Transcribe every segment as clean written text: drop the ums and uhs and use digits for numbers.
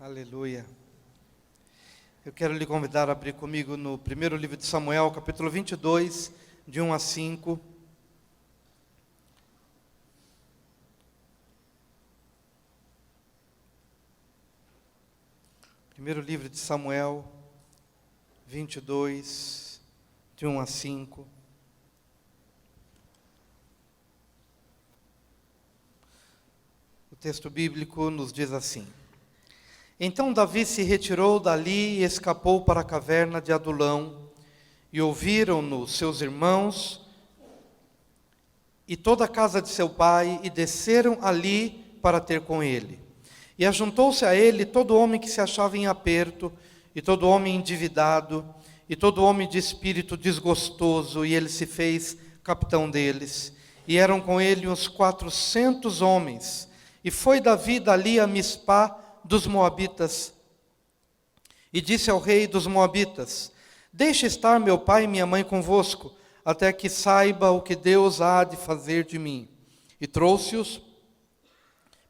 Aleluia. Eu quero lhe convidar a abrir comigo no primeiro livro de Samuel, capítulo 22, de 1 a 5. Primeiro livro de Samuel, 22, de 1 a 5. O texto bíblico nos diz assim: Então Davi se retirou dali e escapou para a caverna de Adulão, e ouviram-no seus irmãos e toda a casa de seu pai, e desceram ali para ter com ele. E ajuntou-se a ele todo homem que se achava em aperto, e todo homem endividado, e todo homem de espírito desgostoso, e ele se fez capitão deles. E eram com ele uns 400 homens. E foi Davi dali a Mispá dos Moabitas, e disse ao rei dos Moabitas: Deixe estar meu pai e minha mãe convosco, até que saiba o que Deus há de fazer de mim. E trouxe-os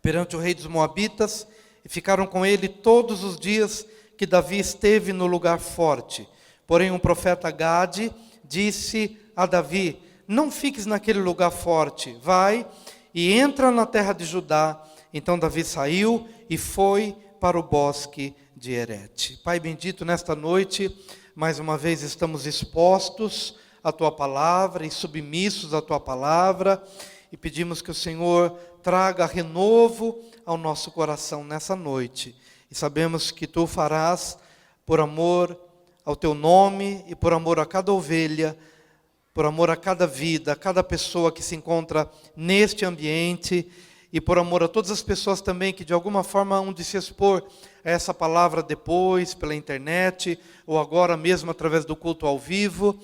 perante o rei dos Moabitas, e ficaram com ele todos os dias que Davi esteve no lugar forte. Porém o profeta Gade disse a Davi: Não fiques naquele lugar forte, vai e entra na terra de Judá. Então Davi saiu e foi para o bosque de Herete. Pai bendito, nesta noite, mais uma vez estamos expostos à Tua Palavra e submissos à Tua Palavra, e pedimos que o Senhor traga renovo ao nosso coração nessa noite. E sabemos que Tu farás por amor ao Teu nome e por amor a cada ovelha, por amor a cada vida, a cada pessoa que se encontra neste ambiente, e por amor a todas as pessoas também que de alguma forma hão de se expor a essa palavra depois, pela internet, ou agora mesmo através do culto ao vivo,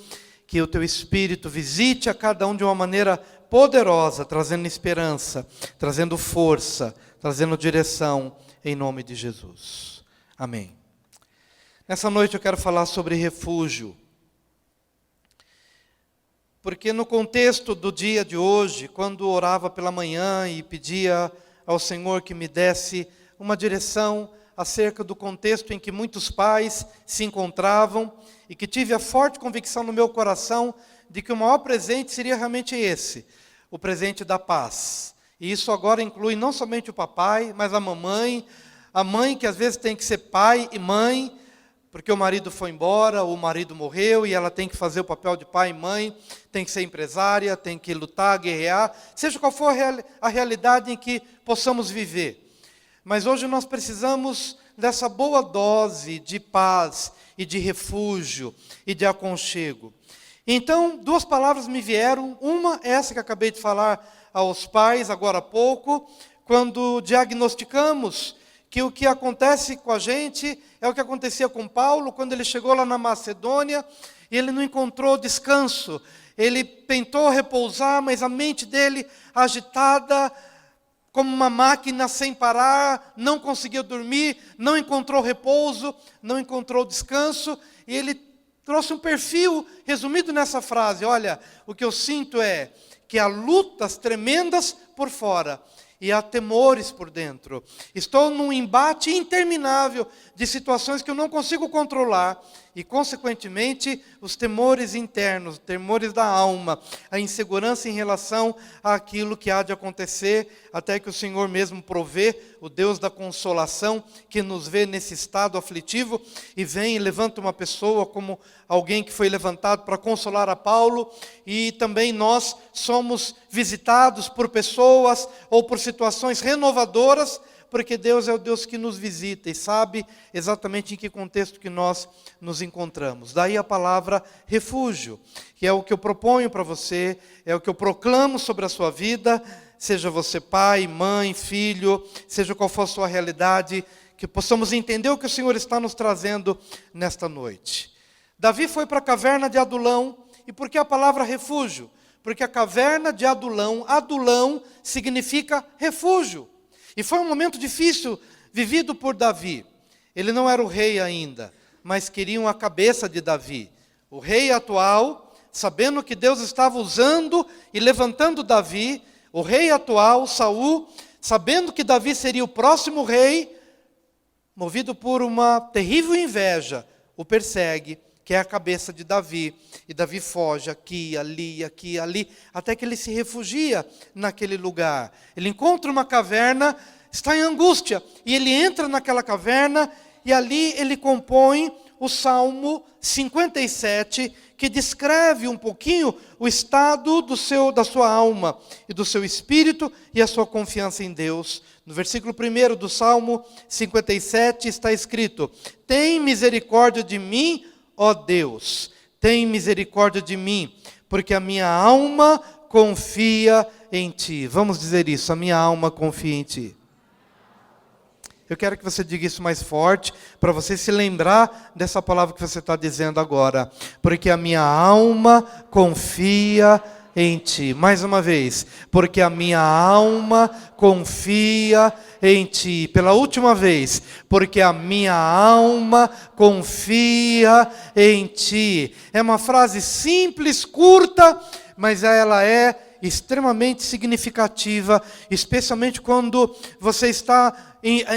que o Teu Espírito visite a cada um de uma maneira poderosa, trazendo esperança, trazendo força, trazendo direção, em nome de Jesus. Amém. Nessa noite eu quero falar sobre refúgio. Porque no contexto do dia de hoje, quando orava pela manhã e pedia ao Senhor que me desse uma direção acerca do contexto em que muitos pais se encontravam, e que tive a forte convicção no meu coração de que o maior presente seria realmente esse, o presente da paz. E isso agora inclui não somente o papai, mas a mãe que às vezes tem que ser pai e mãe, porque o marido foi embora, o marido morreu, e ela tem que fazer o papel de pai e mãe, tem que ser empresária, tem que lutar, guerrear, seja qual for a realidade em que possamos viver. Mas hoje nós precisamos dessa boa dose de paz e de refúgio e de aconchego. Então, duas palavras me vieram. Uma, essa que acabei de falar aos pais agora há pouco, quando diagnosticamos que o que acontece com a gente é o que acontecia com Paulo, quando ele chegou lá na Macedônia, e ele não encontrou descanso. Ele tentou repousar, mas a mente dele agitada, como uma máquina sem parar, não conseguiu dormir, não encontrou repouso, não encontrou descanso, e ele trouxe um perfil resumido nessa frase: olha, o que eu sinto é que há lutas tremendas por fora, e há temores por dentro. Estou num embate interminável de situações que eu não consigo controlar, e consequentemente os temores internos, temores da alma, a insegurança em relação àquilo que há de acontecer, até que o Senhor mesmo provê, o Deus da consolação, que nos vê nesse estado aflitivo, e vem e levanta uma pessoa como alguém que foi levantado para consolar a Paulo, e também nós somos visitados por pessoas ou por situações renovadoras, porque Deus é o Deus que nos visita e sabe exatamente em que contexto que nós nos encontramos. Daí a palavra refúgio, que é o que eu proponho para você, é o que eu proclamo sobre a sua vida, seja você pai, mãe, filho, seja qual for a sua realidade, que possamos entender o que o Senhor está nos trazendo nesta noite. Davi foi para a caverna de Adulão. E por que a palavra refúgio? Porque a caverna de Adulão, Adulão significa refúgio. E foi um momento difícil vivido por Davi. Ele não era o rei ainda, mas queriam a cabeça de Davi. O rei atual, sabendo que Deus estava usando e levantando Davi, o rei atual, Saul, sabendo que Davi seria o próximo rei, movido por uma terrível inveja, o persegue, que é a cabeça de Davi. E Davi foge aqui, ali, até que ele se refugia naquele lugar. Ele encontra uma caverna, está em angústia, e ele entra naquela caverna, e ali ele compõe o Salmo 57, que descreve um pouquinho o estado da sua alma e do seu espírito e a sua confiança em Deus. No versículo 1 do Salmo 57 está escrito: tem misericórdia de mim, ó Deus, tem misericórdia de mim, porque a minha alma confia em Ti. Vamos dizer isso, a minha alma confia em Ti. Eu quero que você diga isso mais forte, para você se lembrar dessa palavra que você está dizendo agora. Porque a minha alma confia em Ti. Mais uma vez. Porque a minha alma confia em Ti. Pela última vez. Porque a minha alma confia em Ti. É uma frase simples, curta, mas ela é extremamente significativa, especialmente quando você está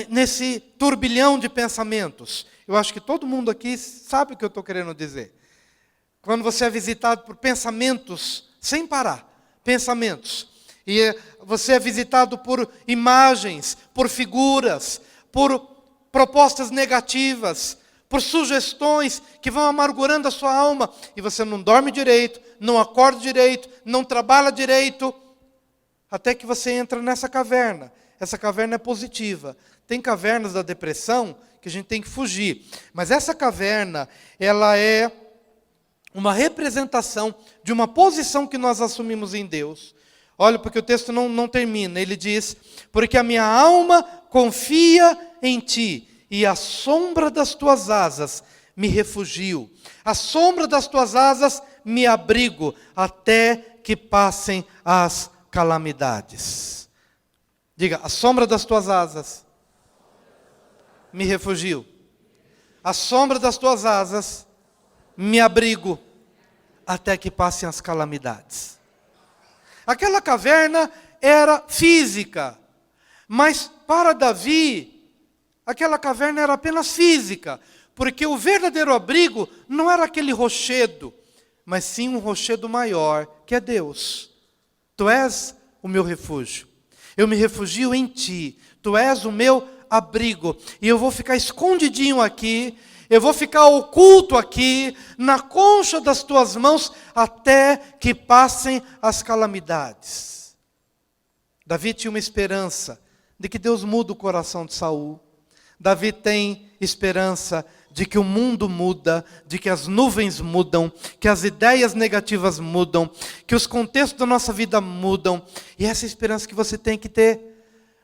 nesse turbilhão de pensamentos. Eu acho que todo mundo aqui sabe o que eu estou querendo dizer. Quando você é visitado por pensamentos sem parar, pensamentos, e você é visitado por imagens, por figuras, por propostas negativas, por sugestões que vão amargurando a sua alma, e você não dorme direito, não acorda direito, não trabalha direito, até que você entra nessa caverna. Essa caverna é positiva. Tem cavernas da depressão que a gente tem que fugir, mas essa caverna, ela é uma representação de uma posição que nós assumimos em Deus. Olha, porque o texto não termina, ele diz: porque a minha alma confia em Ti, e à sombra das Tuas asas me refugio. À sombra das Tuas asas me abrigo, até que passem as calamidades. Diga, à sombra das Tuas asas me refugio. À sombra das Tuas asas me abrigo, até que passem as calamidades. Aquela caverna era física, mas para Davi, aquela caverna era apenas física, porque o verdadeiro abrigo não era aquele rochedo, mas sim um rochedo maior, que é Deus. Tu és o meu refúgio. Eu me refugio em Ti. Tu és o meu abrigo. E eu vou ficar escondidinho aqui, eu vou ficar oculto aqui, na concha das Tuas mãos, até que passem as calamidades. Davi tinha uma esperança de que Deus muda o coração de Saul. Davi tem esperança de que o mundo muda, de que as nuvens mudam, que as ideias negativas mudam, que os contextos da nossa vida mudam. E essa é a esperança que você tem que ter.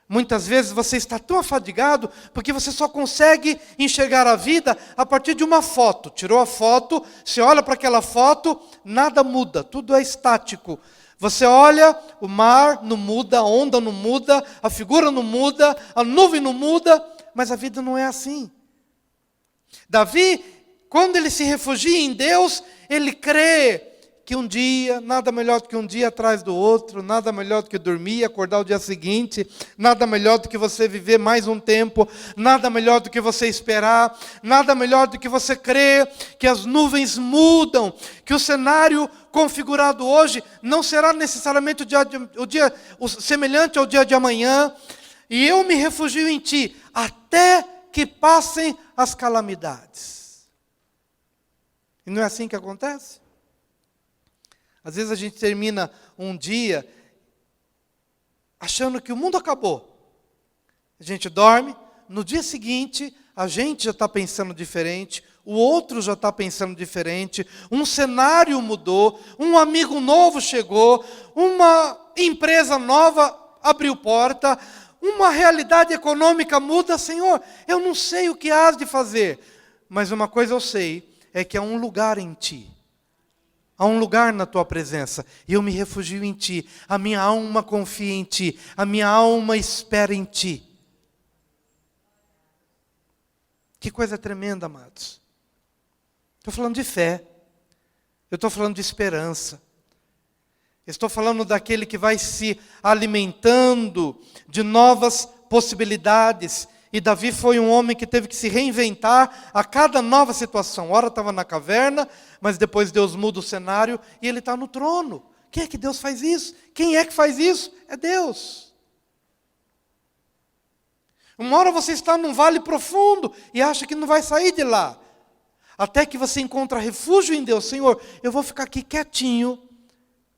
Muitas vezes você está tão afadigado porque você só consegue enxergar a vida a partir de uma foto. Tirou a foto, você olha para aquela foto, nada muda, tudo é estático. Você olha, o mar não muda, a onda não muda, a figura não muda, a nuvem não muda, mas a vida não é assim. Davi, quando ele se refugia em Deus, ele crê que um dia, nada melhor do que um dia atrás do outro, nada melhor do que dormir, acordar o dia seguinte, nada melhor do que você viver mais um tempo, nada melhor do que você esperar, nada melhor do que você crer que as nuvens mudam, que o cenário configurado hoje não será necessariamente o semelhante ao dia de amanhã, e eu me refugio em Ti, até que passem as calamidades. E não é assim que acontece? Às vezes a gente termina um dia achando que o mundo acabou. A gente dorme, no dia seguinte a gente já está pensando diferente, o outro já está pensando diferente, um cenário mudou, um amigo novo chegou, uma empresa nova abriu porta, uma realidade econômica muda. Senhor, eu não sei o que hás de fazer, mas uma coisa eu sei, é que há um lugar em Ti. Há um lugar na Tua presença, e eu me refugio em Ti. A minha alma confia em Ti, a minha alma espera em Ti. Que coisa tremenda, amados. Estou falando de fé, eu estou falando de esperança. Estou falando daquele que vai se alimentando de novas possibilidades E Davi foi um homem que teve que se reinventar a cada nova situação. Ora estava na caverna, mas depois Deus muda o cenário e ele está no trono. Quem é que Deus faz isso? Quem é que faz isso? É Deus. Uma hora você está num vale profundo e acha que não vai sair de lá. Até que você encontra refúgio em Deus. Senhor, eu vou ficar aqui quietinho.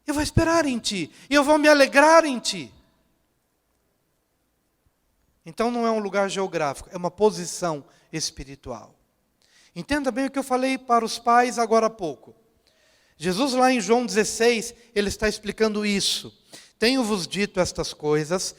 Eu vou esperar em Ti. E eu vou me alegrar em Ti. Então não é um lugar geográfico, é uma posição espiritual. Entenda bem o que eu falei para os pais agora há pouco. Jesus lá em João 16, ele está explicando isso. Tenho-vos dito estas coisas,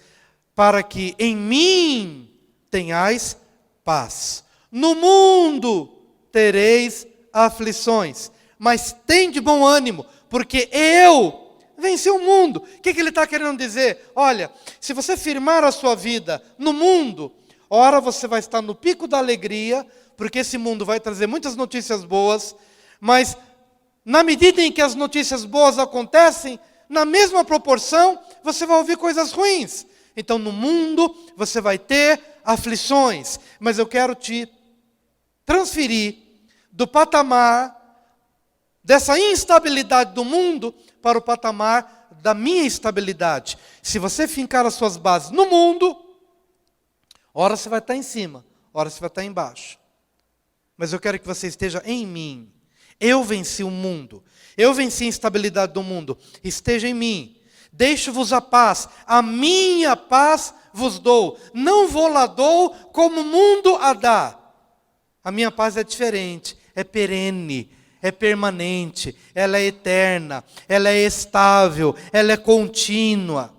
para que em mim tenhais paz. No mundo tereis aflições, mas tende bom ânimo, porque eu venci o mundo. O que ele está querendo dizer? Olha, se você firmar a sua vida no mundo, ora você vai estar no pico da alegria, porque esse mundo vai trazer muitas notícias boas, mas na medida em que as notícias boas acontecem, na mesma proporção, você vai ouvir coisas ruins. Então no mundo você vai ter aflições, mas eu quero te transferir do patamar dessa instabilidade do mundo para o patamar da minha estabilidade. Se você fincar as suas bases no mundo, ora você vai estar em cima, ora você vai estar embaixo. Mas eu quero que você esteja em mim. Eu venci o mundo, eu venci a instabilidade do mundo. Esteja em mim. Deixo-vos a minha paz vos dou. Não vou lá dou como o mundo a dá. A minha paz é diferente, é perene, é permanente, ela é eterna, ela é estável, ela é contínua.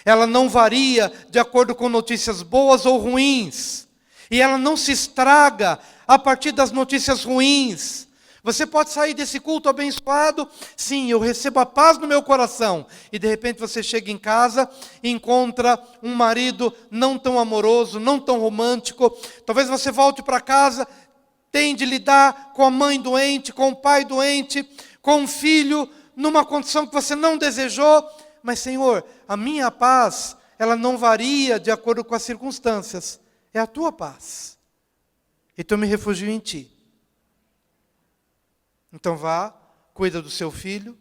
Ela não varia de acordo com notícias boas ou ruins. E ela não se estraga a partir das notícias ruins. Você pode sair desse culto abençoado, sim, eu recebo a paz no meu coração. E de repente você chega em casa e encontra um marido não tão amoroso, não tão romântico. Talvez você volte para casa, tem de lidar com a mãe doente, com o pai doente, com um filho, numa condição que você não desejou. Mas Senhor, a minha paz, ela não varia de acordo com as circunstâncias. É a Tua paz. Então eu me refugio em Ti. Então vá, cuida do seu filho,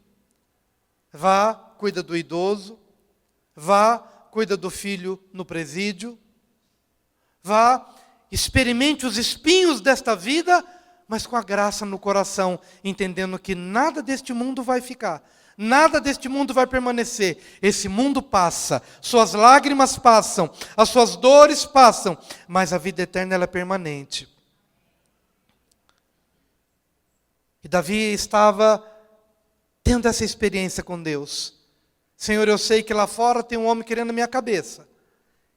vá, cuida do idoso, vá, cuida do filho no presídio, vá, experimente os espinhos desta vida, mas com a graça no coração, entendendo que nada deste mundo vai ficar, nada deste mundo vai permanecer. Esse mundo passa, suas lágrimas passam, as suas dores passam, mas a vida eterna ela é permanente. E Davi estava tendo essa experiência com Deus. Senhor, eu sei que lá fora tem um homem querendo a minha cabeça.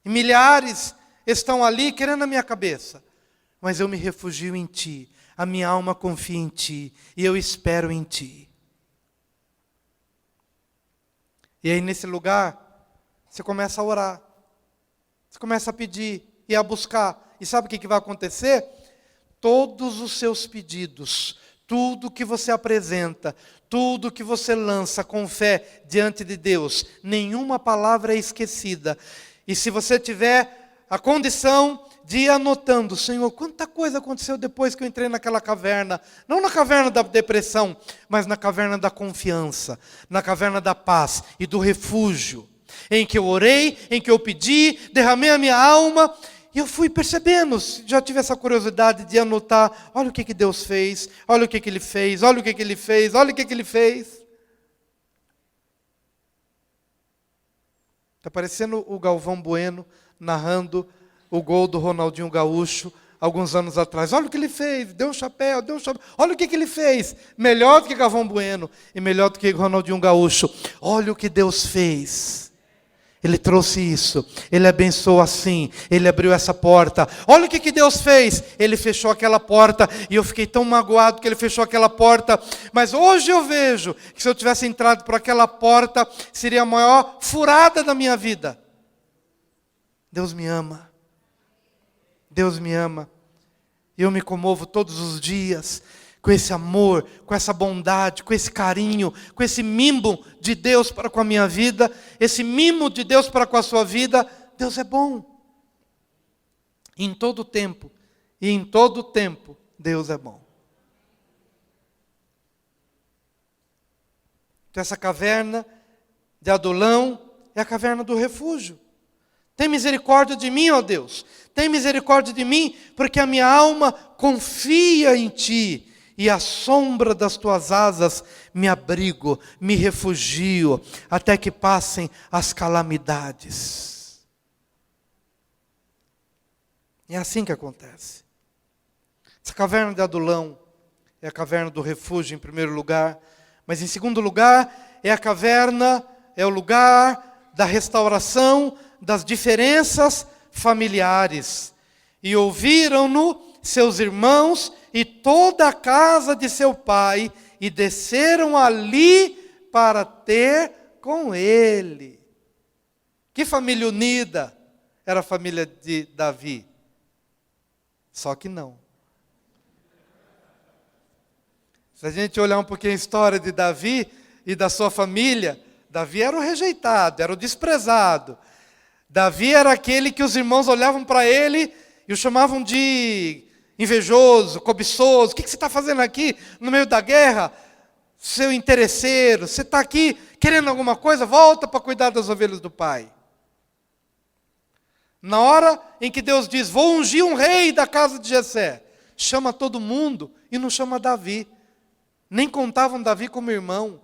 E milhares estão ali querendo a minha cabeça. Mas eu me refugio em Ti. A minha alma confia em Ti. E eu espero em Ti. E aí nesse lugar, você começa a orar. Você começa a pedir e a buscar. E sabe o que vai acontecer? Todos os seus pedidos, tudo que você apresenta, tudo que você lança com fé diante de Deus, nenhuma palavra é esquecida. E se você tiver a condição de ir anotando, Senhor, quanta coisa aconteceu depois que eu entrei naquela caverna, não na caverna da depressão, mas na caverna da confiança, na caverna da paz e do refúgio, em que eu orei, em que eu pedi, derramei a minha alma. E eu fui percebendo, já tive essa curiosidade de anotar, olha o que Deus fez, olha o que Ele fez, olha o que Ele fez, olha o que Ele fez. Está parecendo o Galvão Bueno narrando o gol do Ronaldinho Gaúcho alguns anos atrás. Olha o que ele fez, deu um chapéu, olha o que Ele fez. Melhor do que Galvão Bueno e melhor do que Ronaldinho Gaúcho. Olha o que Deus fez. Ele trouxe isso, Ele abençoou assim, Ele abriu essa porta. Olha o que Deus fez, Ele fechou aquela porta, e eu fiquei tão magoado que Ele fechou aquela porta. Mas hoje eu vejo que se eu tivesse entrado por aquela porta, seria a maior furada da minha vida. Deus me ama, Deus me ama. Eu me comovo todos os dias com esse amor, com essa bondade, com esse carinho, com esse mimo de Deus para com a minha vida, esse mimo de Deus para com a sua vida. Deus é bom. Em todo tempo, e em todo tempo, Deus é bom. Então essa caverna de Adulão é a caverna do refúgio. Tem misericórdia de mim, ó Deus. Tem misericórdia de mim, porque a minha alma confia em Ti. E à sombra das Tuas asas me abrigo, me refugio, até que passem as calamidades. É assim que acontece. Essa caverna de Adulão é a caverna do refúgio em primeiro lugar. Mas em segundo lugar, é a caverna, é o lugar da restauração das diferenças familiares. E ouviram-no seus irmãos e toda a casa de seu pai, e desceram ali para ter com ele. Que família unida era a família de Davi. Só que não. Se a gente olhar um pouquinho a história de Davi e da sua família, Davi era o rejeitado, era o desprezado. Davi era aquele que os irmãos olhavam para ele e o chamavam de invejoso, cobiçoso. O que você está fazendo aqui no meio da guerra? Seu interesseiro, você está aqui querendo alguma coisa? Volta para cuidar das ovelhas do pai. Na hora em que Deus diz, vou ungir um rei da casa de Jessé, chama todo mundo e não chama Davi. Nem contavam Davi como irmão,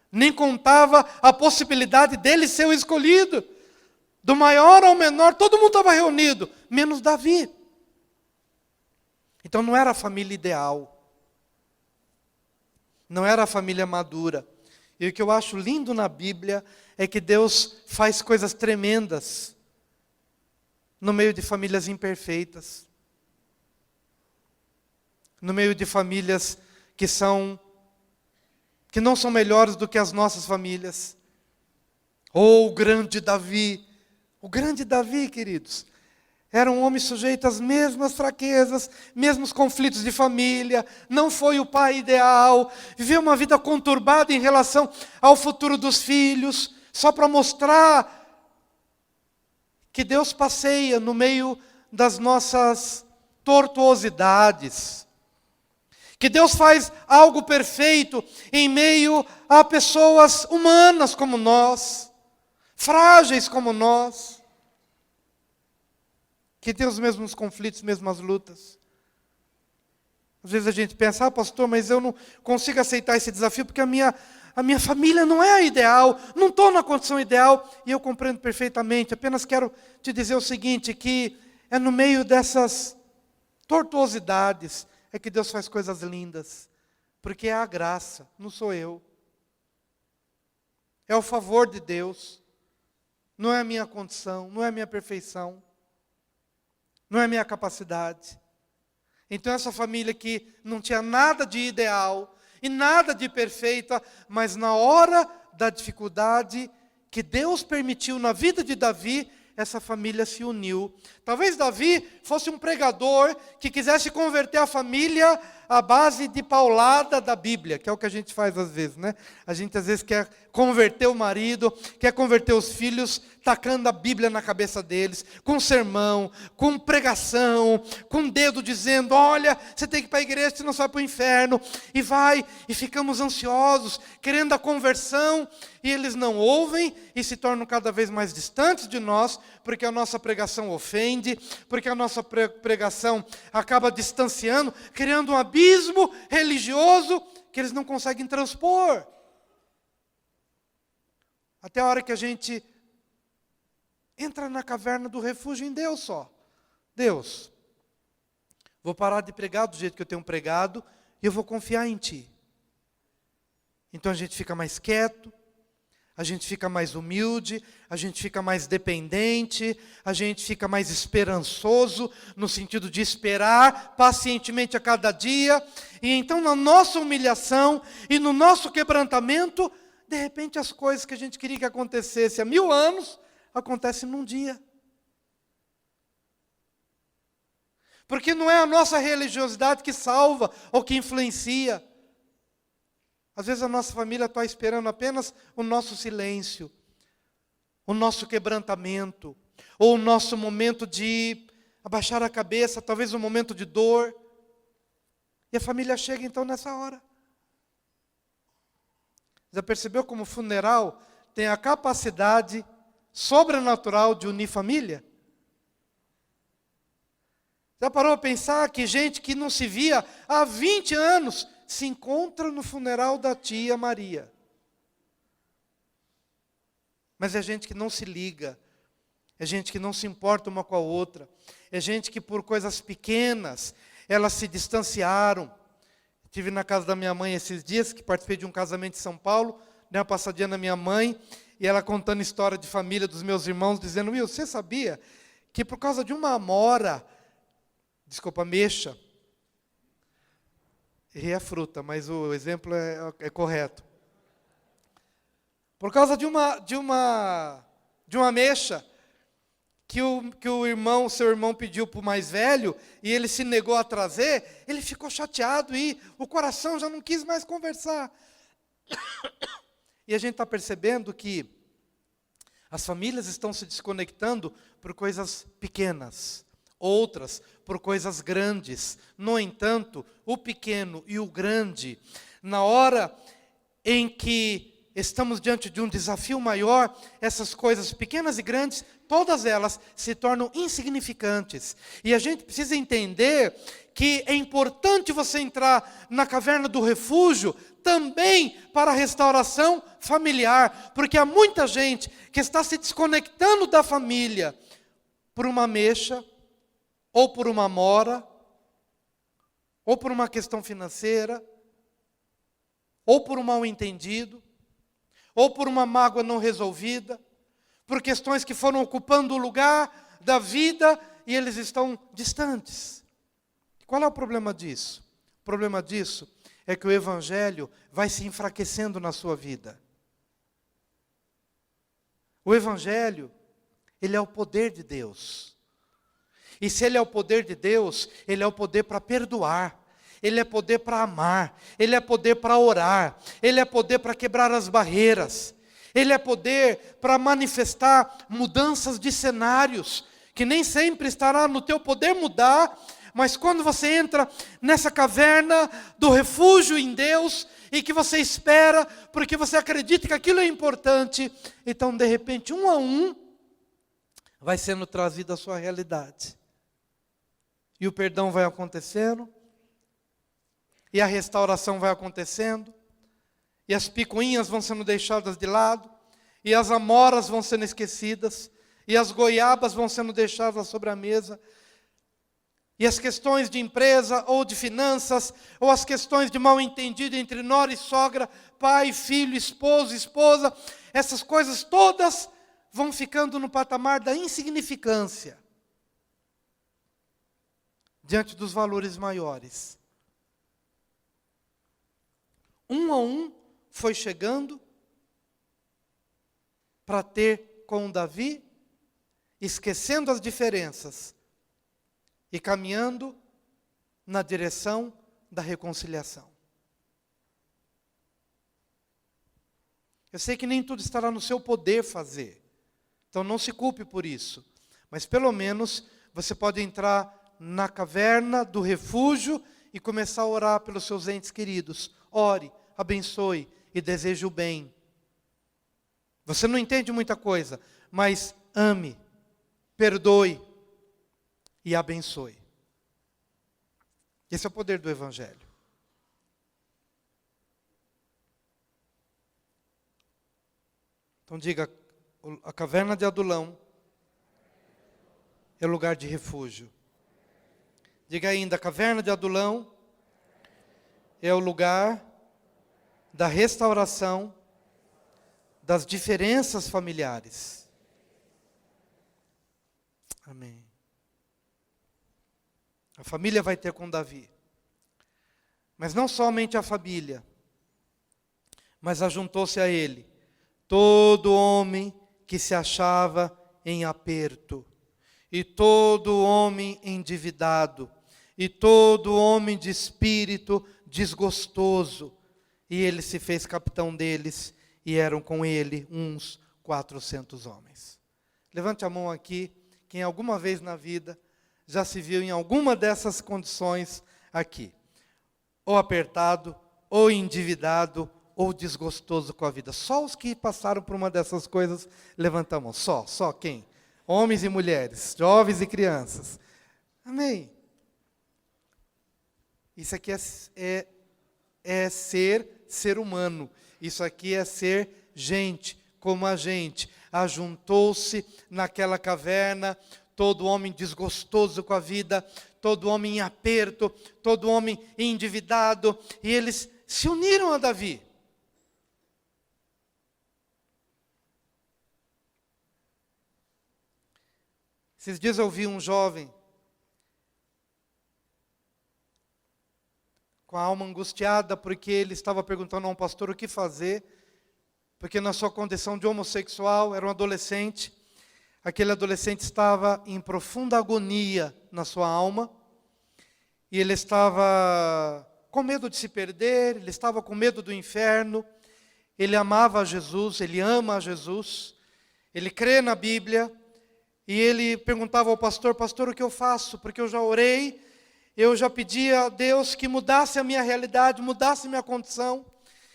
nem contava a possibilidade dele ser o escolhido. Do maior ao menor, todo mundo estava reunido, menos Davi. Então não era a família ideal. Não era a família madura. E o que eu acho lindo na Bíblia é que Deus faz coisas tremendas no meio de famílias imperfeitas. No meio de famílias que não são melhores do que as nossas famílias. Oh, o grande Davi, queridos, era um homem sujeito às mesmas fraquezas, mesmos conflitos de família, não foi o pai ideal, viveu uma vida conturbada em relação ao futuro dos filhos, só para mostrar que Deus passeia no meio das nossas tortuosidades. Que Deus faz algo perfeito em meio a pessoas humanas como nós, frágeis como nós, que tem os mesmos conflitos, mesmas lutas. Às vezes a gente pensa, pastor, mas eu não consigo aceitar esse desafio porque a minha família não é a ideal, não estou na condição ideal, e eu compreendo perfeitamente. Apenas quero te dizer o seguinte, que é no meio dessas tortuosidades, é que Deus faz coisas lindas, porque é a graça, não sou eu. É o favor de Deus, não é a minha condição, não é a minha perfeição, não é a minha capacidade. Então essa família que não tinha nada de ideal e nada de perfeita, mas na hora da dificuldade que Deus permitiu na vida de Davi, essa família se uniu. Talvez Davi fosse um pregador que quisesse converter a família à base de paulada da Bíblia, que é o que a gente faz às vezes, né? A gente às vezes quer converter o marido, quer converter os filhos, tacando a Bíblia na cabeça deles, com sermão, com pregação, com dedo dizendo, olha, você tem que ir para a igreja, senão você vai para o inferno, e vai, e ficamos ansiosos, querendo a conversão, e eles não ouvem, e se tornam cada vez mais distantes de nós, porque a nossa pregação ofende, porque a nossa pregação acaba distanciando, criando um abismo religioso que eles não conseguem transpor. Até a hora que a gente entra na caverna do refúgio em Deus só. Deus, vou parar de pregar do jeito que eu tenho pregado e eu vou confiar em Ti. Então a gente fica mais quieto, a gente fica mais humilde, a gente fica mais dependente, a gente fica mais esperançoso, no sentido de esperar pacientemente a cada dia. E então na nossa humilhação e no nosso quebrantamento, de repente as coisas que a gente queria que acontecesse há 1000 anos, acontecem num dia. Porque não é a nossa religiosidade que salva ou que influencia. Às vezes a nossa família está esperando apenas o nosso silêncio, o nosso quebrantamento, ou o nosso momento de abaixar a cabeça, talvez um momento de dor. E a família chega então nessa hora. Já percebeu como o funeral tem a capacidade sobrenatural de unir família? Já parou a pensar que gente que não se via há 20 anos se encontra no funeral da tia Maria? Mas é gente que não se liga, é gente que não se importa uma com a outra, é gente que por coisas pequenas elas se distanciaram. Estive na casa da minha mãe esses dias, que participei de um casamento em São Paulo, dei uma passadinha na minha mãe, e ela contando história de família dos meus irmãos, dizendo: Will, você sabia que por causa de uma amora, desculpa, ameixa, errei a fruta, mas o exemplo é correto. Por causa de uma ameixa, que o seu irmão pediu para o mais velho, e ele se negou a trazer, ele ficou chateado e o coração já não quis mais conversar. E a gente está percebendo que as famílias estão se desconectando por coisas pequenas, outras por coisas grandes. No entanto, o pequeno e o grande, na hora em que estamos diante de um desafio maior, essas coisas pequenas e grandes, todas elas se tornam insignificantes. E a gente precisa entender que é importante você entrar na caverna do refúgio também para a restauração familiar, porque há muita gente que está se desconectando da família por uma mexa, ou por uma mora, ou por uma questão financeira, ou por um mal-entendido, ou por uma mágoa não resolvida, por questões que foram ocupando o lugar da vida e eles estão distantes. Qual é o problema disso? O problema disso é que o Evangelho vai se enfraquecendo na sua vida. O Evangelho, ele é o poder de Deus. E se ele é o poder de Deus, ele é o poder para perdoar. Ele é poder para amar, Ele é poder para orar, Ele é poder para quebrar as barreiras, Ele é poder para manifestar mudanças de cenários, que nem sempre estará no teu poder mudar, mas quando você entra nessa caverna do refúgio em Deus, e que você espera, porque você acredita que aquilo é importante, então de repente, um a um, vai sendo trazido à sua realidade. E o perdão vai acontecendo, e a restauração vai acontecendo, e as picuinhas vão sendo deixadas de lado, e as amoras vão sendo esquecidas, e as goiabas vão sendo deixadas sobre a mesa, e as questões de empresa, ou de finanças, ou as questões de mal-entendido entre nora e sogra, pai, filho, esposo, esposa, essas coisas todas vão ficando no patamar da insignificância, diante dos valores maiores. Um a um foi chegando para ter com Davi, esquecendo as diferenças e caminhando na direção da reconciliação. Eu sei que nem tudo estará no seu poder fazer, então não se culpe por isso, mas pelo menos você pode entrar na caverna do refúgio e começar a orar pelos seus entes queridos. Ore, abençoe e deseje o bem. Você não entende muita coisa, mas ame, perdoe e abençoe. Esse é o poder do Evangelho. Então diga, a caverna de Adulão é lugar de refúgio. Diga ainda, a caverna de Adulão é o lugar da restauração das diferenças familiares. Amém. A família vai ter com Davi. Mas não somente a família, mas ajuntou-se a ele todo homem que se achava em aperto, e todo homem endividado, e todo homem de espírito desgostoso. E ele se fez capitão deles, e eram com ele uns 400 homens. Levante a mão aqui, quem alguma vez na vida já se viu em alguma dessas condições aqui. Ou apertado, ou endividado, ou desgostoso com a vida. Só os que passaram por uma dessas coisas, levantam a mão. Só quem? Homens e mulheres, jovens e crianças. Amém. Isso aqui é ser humano. Isso aqui é ser gente, como a gente. Ajuntou-se naquela caverna, todo homem desgostoso com a vida, todo homem em aperto, todo homem endividado, e eles se uniram a Davi. Esses dias eu ouvi um jovem com a alma angustiada, porque ele estava perguntando a um pastor o que fazer, porque na sua condição de homossexual, era um adolescente, aquele adolescente estava em profunda agonia na sua alma, e ele estava com medo de se perder, ele estava com medo do inferno, ele amava a Jesus, ele ama a Jesus, ele crê na Bíblia, e ele perguntava ao pastor, pastor, o que eu faço? Porque eu já orei, eu já pedi a Deus que mudasse a minha realidade, mudasse a minha condição.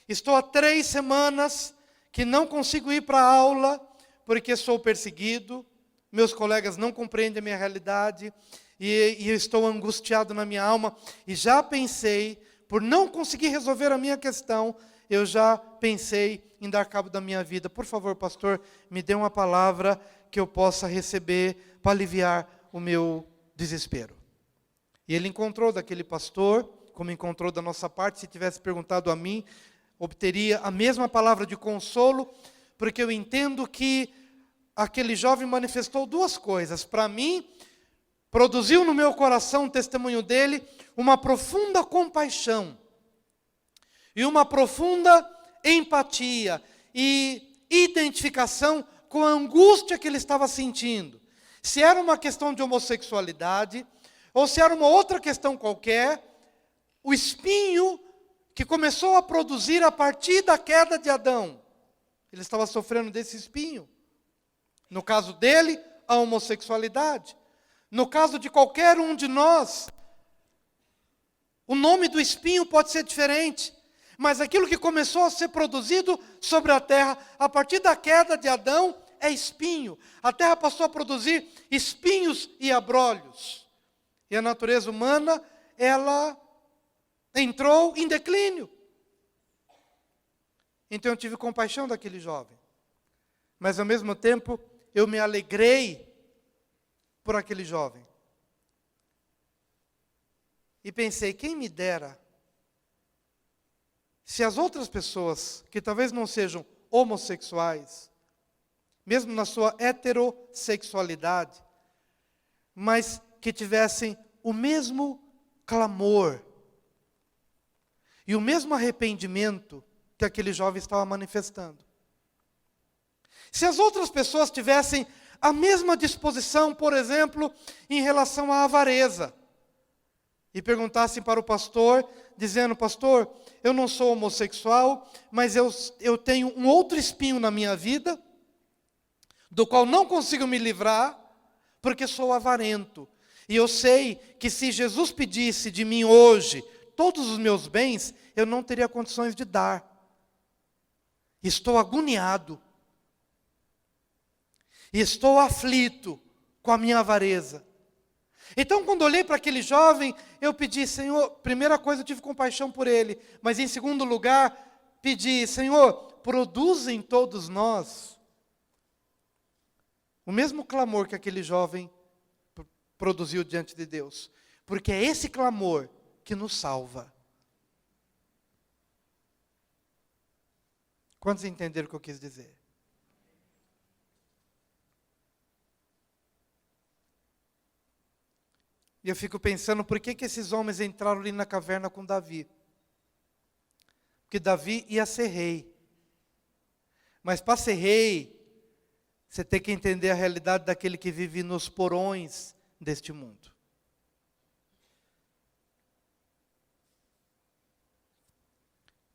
Estou há 3 semanas que não consigo ir para a aula, porque sou perseguido, meus colegas não compreendem a minha realidade, e eu estou angustiado na minha alma, e já pensei, por não conseguir resolver a minha questão, eu já pensei em dar cabo da minha vida. Por favor, pastor, me dê uma palavra que eu possa receber para aliviar o meu desespero. E ele encontrou daquele pastor, como encontrou da nossa parte, se tivesse perguntado a mim, obteria a mesma palavra de consolo, porque eu entendo que aquele jovem manifestou 2 coisas. Para mim, produziu no meu coração o testemunho dele, uma profunda compaixão, e uma profunda empatia, e identificação com a angústia que ele estava sentindo. Se era uma questão de homossexualidade, ou se era uma outra questão qualquer, o espinho que começou a produzir a partir da queda de Adão, ele estava sofrendo desse espinho. No caso dele, a homossexualidade. No caso de qualquer um de nós, o nome do espinho pode ser diferente, mas aquilo que começou a ser produzido sobre a terra, a partir da queda de Adão, é espinho. A terra passou a produzir espinhos e abrolhos. E a natureza humana, ela entrou em declínio. Então eu tive compaixão daquele jovem. Mas ao mesmo tempo, eu me alegrei por aquele jovem. E pensei, quem me dera se as outras pessoas, que talvez não sejam homossexuais, mesmo na sua heterossexualidade, mas que tivessem o mesmo clamor e o mesmo arrependimento que aquele jovem estava manifestando. Se as outras pessoas tivessem a mesma disposição, por exemplo, em relação à avareza, e perguntassem para o pastor, dizendo, pastor, eu não sou homossexual, mas eu tenho um outro espinho na minha vida, do qual não consigo me livrar, porque sou avarento. E eu sei que se Jesus pedisse de mim hoje todos os meus bens, eu não teria condições de dar. Estou agoniado. E estou aflito com a minha avareza. Então, quando olhei para aquele jovem, eu pedi, Senhor, primeira coisa, eu tive compaixão por ele. Mas em segundo lugar, pedi, Senhor, produza em todos nós o mesmo clamor que aquele jovem produziu diante de Deus. Porque é esse clamor que nos salva. Quantos entenderam o que eu quis dizer? E eu fico pensando, por que esses homens entraram ali na caverna com Davi? Porque Davi ia ser rei. Mas para ser rei, você tem que entender a realidade daquele que vive nos porões deste mundo.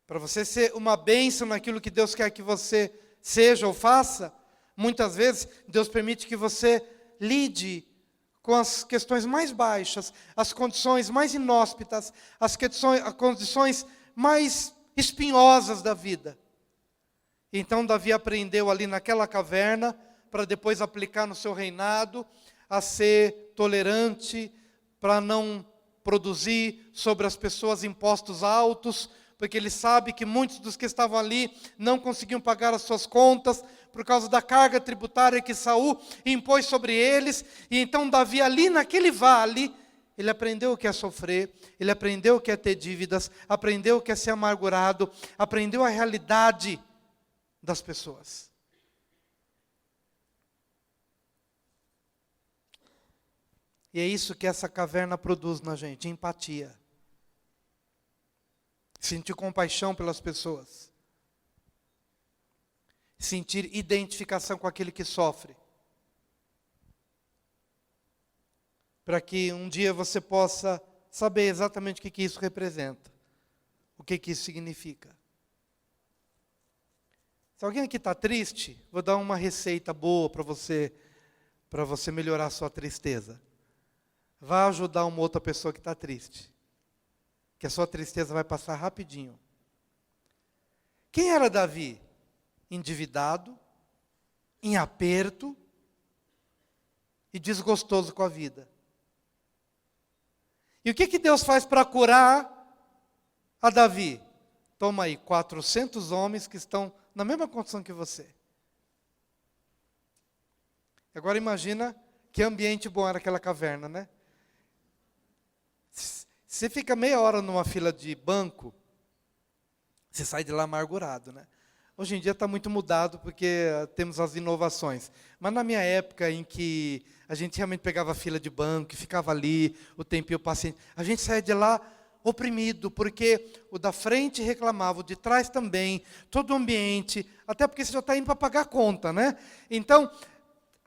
Para você ser uma bênção naquilo que Deus quer que você seja ou faça, muitas vezes Deus permite que você lide com as questões mais baixas, as condições mais inóspitas, as condições mais espinhosas da vida. Então Davi aprendeu ali naquela caverna, para depois aplicar no seu reinado, a ser tolerante, para não produzir sobre as pessoas impostos altos, porque ele sabe que muitos dos que estavam ali não conseguiam pagar as suas contas, por causa da carga tributária que Saul impôs sobre eles. E então Davi ali naquele vale, ele aprendeu o que é sofrer, ele aprendeu o que é ter dívidas, aprendeu o que é ser amargurado, aprendeu a realidade das pessoas. E é isso que essa caverna produz na gente, empatia. Sentir compaixão pelas pessoas. Sentir identificação com aquele que sofre. Para que um dia você possa saber exatamente o que isso representa. O que isso significa. Se alguém aqui está triste, vou dar uma receita boa para você melhorar a sua tristeza. Vá ajudar uma outra pessoa que está triste. Que a sua tristeza vai passar rapidinho. Quem era Davi? Endividado, em aperto e desgostoso com a vida. E o que Deus faz para curar a Davi? Toma aí 400 homens que estão na mesma condição que você. Agora imagina que ambiente bom era aquela caverna, né? Você fica meia hora numa fila de banco, você sai de lá amargurado, né? Hoje em dia está muito mudado porque temos as inovações. Mas na minha época em que a gente realmente pegava a fila de banco, e ficava ali, o tempinho paciente, a gente saía de lá oprimido, porque o da frente reclamava, o de trás também, todo o ambiente, até porque você já está indo para pagar a conta, né? Então,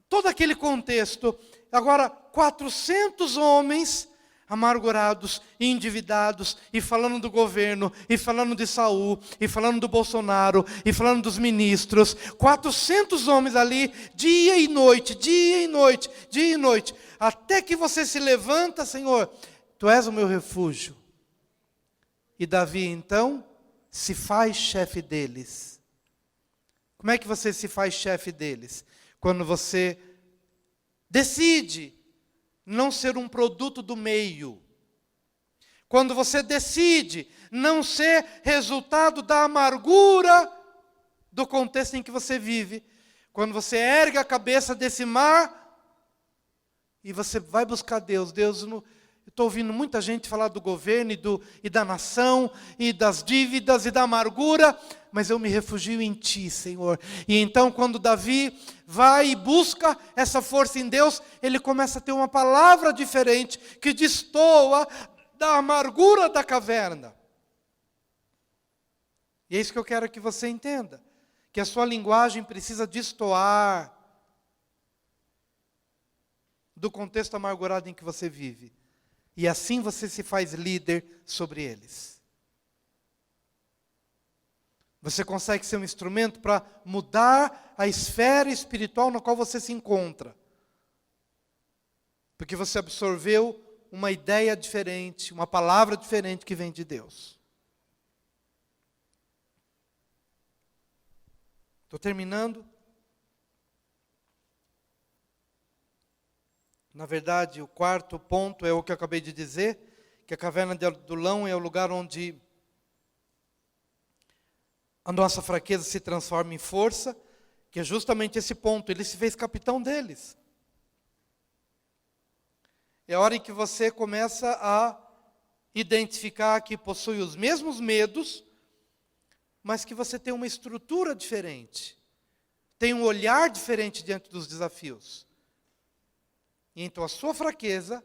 todo aquele contexto, agora 400 homens amargurados, endividados, e falando do governo, e falando de Saul, e falando do Bolsonaro, e falando dos ministros, 400 homens ali, dia e noite, dia e noite, dia e noite, até que você se levanta, Senhor, Tu és o meu refúgio. E Davi, então, se faz chefe deles. Como é que você se faz chefe deles? Quando você decide não ser um produto do meio. Quando você decide não ser resultado da amargura do contexto em que você vive. Quando você ergue a cabeça desse mar e você vai buscar Deus. Deus, eu estou ouvindo muita gente falar do governo e da nação, e das dívidas e da amargura, mas eu me refugio em Ti, Senhor. E então quando Davi vai e busca essa força em Deus, ele começa a ter uma palavra diferente, que destoa da amargura da caverna. E é isso que eu quero que você entenda, que a sua linguagem precisa destoar do contexto amargurado em que você vive. E assim você se faz líder sobre eles. Você consegue ser um instrumento para mudar a esfera espiritual na qual você se encontra. Porque você absorveu uma ideia diferente, uma palavra diferente que vem de Deus. Estou terminando. Na verdade, o quarto ponto é o que eu acabei de dizer, que a caverna de Adulão é o lugar onde a nossa fraqueza se transforma em força, que é justamente esse ponto. Ele se fez capitão deles. É a hora em que você começa a identificar que possui os mesmos medos, mas que você tem uma estrutura diferente, tem um olhar diferente diante dos desafios. E então a sua fraqueza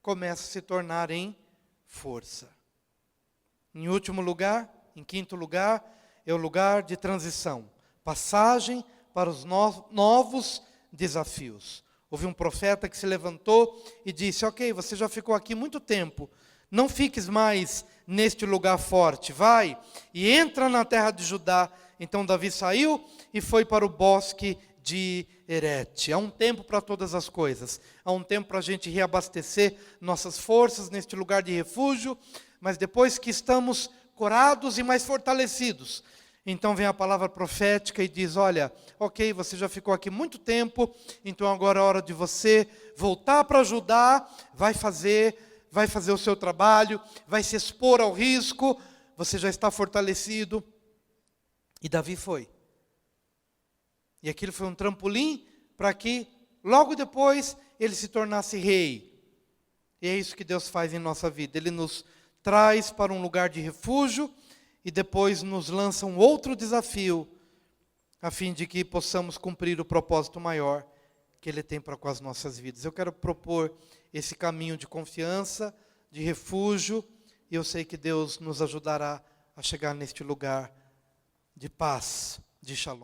começa a se tornar em força. Em último lugar, em quinto lugar, é o lugar de transição, passagem para os novos desafios. Houve um profeta que se levantou e disse: ok, você já ficou aqui muito tempo, não fiques mais neste lugar forte, vai e entra na terra de Judá. Então Davi saiu e foi para o bosque de Herete. Há um tempo para todas as coisas. Há um tempo para a gente reabastecer nossas forças neste lugar de refúgio, mas depois que estamos corados e mais fortalecidos, então vem a palavra profética e diz, olha, ok, você já ficou aqui muito tempo, então agora é hora de você voltar para Judá, vai fazer o seu trabalho, vai se expor ao risco, você já está fortalecido. E Davi foi. E aquilo foi um trampolim para que logo depois ele se tornasse rei. E é isso que Deus faz em nossa vida. Ele nos traz para um lugar de refúgio e depois nos lança um outro desafio, a fim de que possamos cumprir o propósito maior que Ele tem para com as nossas vidas. Eu quero propor esse caminho de confiança, de refúgio, e eu sei que Deus nos ajudará a chegar neste lugar de paz, de shalom.